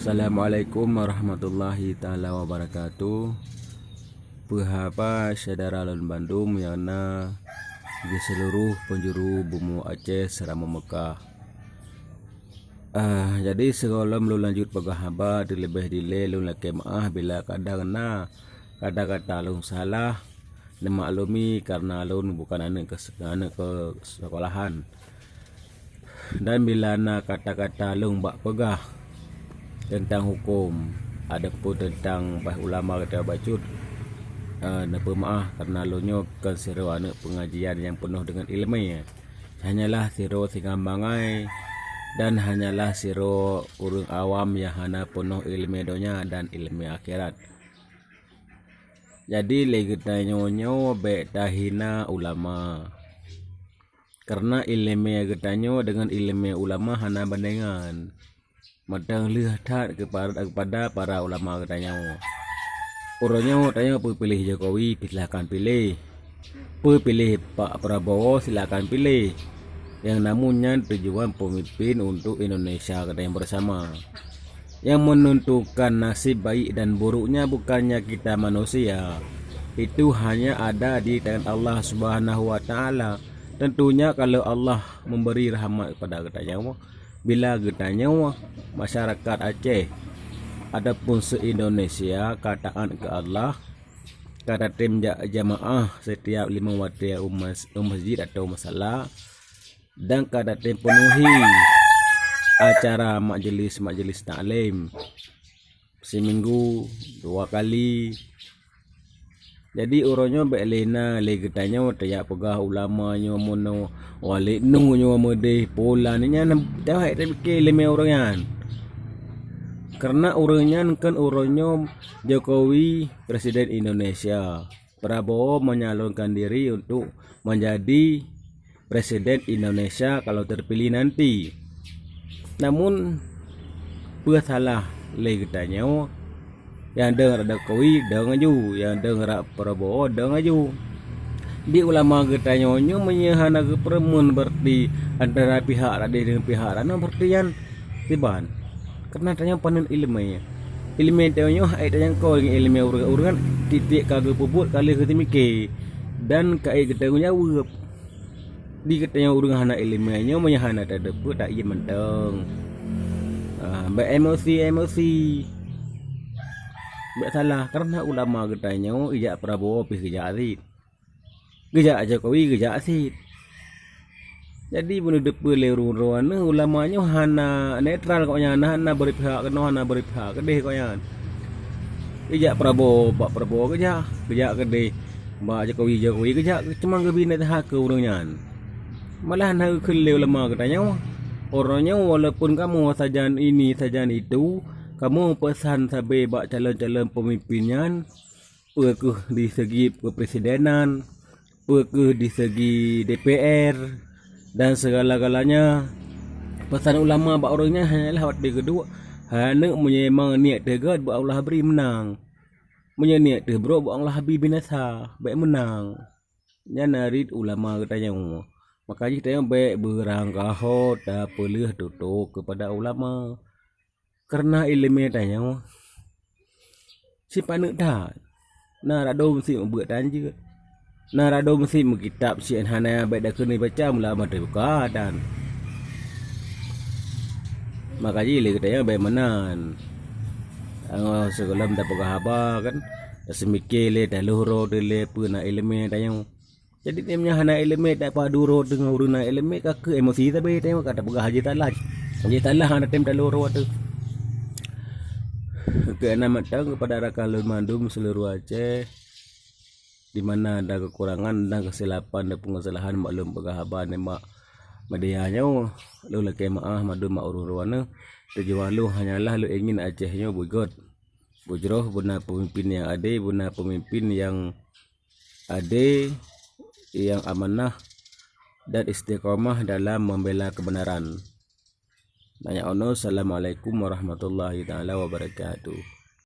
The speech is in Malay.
Assalamualaikum warahmatullahi taala wabarakatuh. Pehapa saudara Lon Bandung yang na di seluruh penjuru bumi Aceh serama Mekah. Jadi sebelum lu lanjut pegahaba dilebih dile lu laki maaf bila kadang na kata-kata lu salah maklumi karena lu bukan anak ke sekolahan. Dan bila na kata-kata lu mbak pegah tentang hukum, ada pun tentang ulama kata bacut, napa maaf karena lo kan siro anak pengajian yang penuh dengan ilmu. Hanyalah siro singambangai dan hanyalah siro urang awam yang hana penuh ilmu dunia dan ilmu akhirat. Jadi lagi tanyo be tahina ulama, karena ilmu getanyo dengan ilmu ulama hana bandingan. Madang lihat kepada para ulama katanya, orangnya tanya pilih Jokowi silakan pilih, pilih Pak Prabowo silakan pilih, yang namanya tujuan pemimpin untuk Indonesia katanya bersama. Yang menentukan nasib baik dan buruknya bukannya kita manusia, itu hanya ada di tangan Allah Subhanahu Wa Taala. Tentunya kalau Allah memberi rahmat kepada katanya, bila getanya masyarakat Aceh adapun se-Indonesia kataan ke Allah, kata tim jamaah setiap 5 waktu masjid atau masalah, dan kata tim penuhi acara majlis taklim seminggu 2 kali. Jadi orangnya belena legetanya tayak pegah ulamanya mono walik nungnya mode pola ni nya dah fikir leme orangan. Karena orangnya kan orangnya Jokowi Presiden Indonesia, Prabowo menyalurkan diri untuk menjadi Presiden Indonesia kalau terpilih nanti. Namun salah legetanya yang dengar ada Jokowi dengar ju, yang dengar Prabowo dengar ju. Di ulama getanyonyo menyehana ke permun berarti antara pihak ada dengan pihak ana berarti tiban. Karena tanya panen ilmu tanya ai tanya kau ilmu urang titik kagak puput kali ketimike dan kai getanya jawab. Di getanya urang hana ilmunya menyehana tak depu tak iya menteng. Emosi salah karena ulama getanya ijak Prabowo pih gejak asid, gejak Jokowi gejak asid. Jadi bener depe leruan ulamanya hana netral kok nyana, hana beri pihak kena, hana beri pihak kedeh kok nyan. Ijak Prabowo Pak Prabowo gejak kedeh, Mbak Jokowi gejak cuma gebina hak ke urang nyan. Malah hana keleu ulama getanya orangnya walaupun kamu sajan ini sajan itu, kamu pesan sampai bak calon-calon pemimpinnya, pekeh di segi kepresidenan, pekeh di segi DPR dan segala-galanya. Pesan ulama bak orangnya hanyalah waktu kedua, hanya menyemang niat tegat buat Allah beri menang, niat tebrok buat Allah beri binasa, baik menang. Nya narid ulama katanya. Makanya kita baik berangkahot tak pelih tutup kepada ulama. Karena ilmu tanya si panik dah narado mesti membuat tanya narado mesti mengitab si hana baik dah kena baca mula mata buka dan makanya le katanya baik menan segala dah pegah apa kan semikir le dah luhur le puna ilmu tanya. Jadi timnya hana ilmu tak paduro dengan uruna ilmu kak emosi tapi tanya kata pegah haji talah hana tim dah luhur tu. Keenam datang kepada rakan Lon Bandung seluruh Aceh, di mana ada kekurangan dan kesilapan dan pengesalahan maklum pegahaban mak medianya lu laki maaf madu mak urun-urwana tujuan lu hanyalah lu ingin Acehnya bujroh benar pemimpin yang ada, benar pemimpin yang ada yang amanah dan istiqomah dalam membela kebenaran. Nanya ono, assalamualaikum warahmatullahi taala wabarakatuh.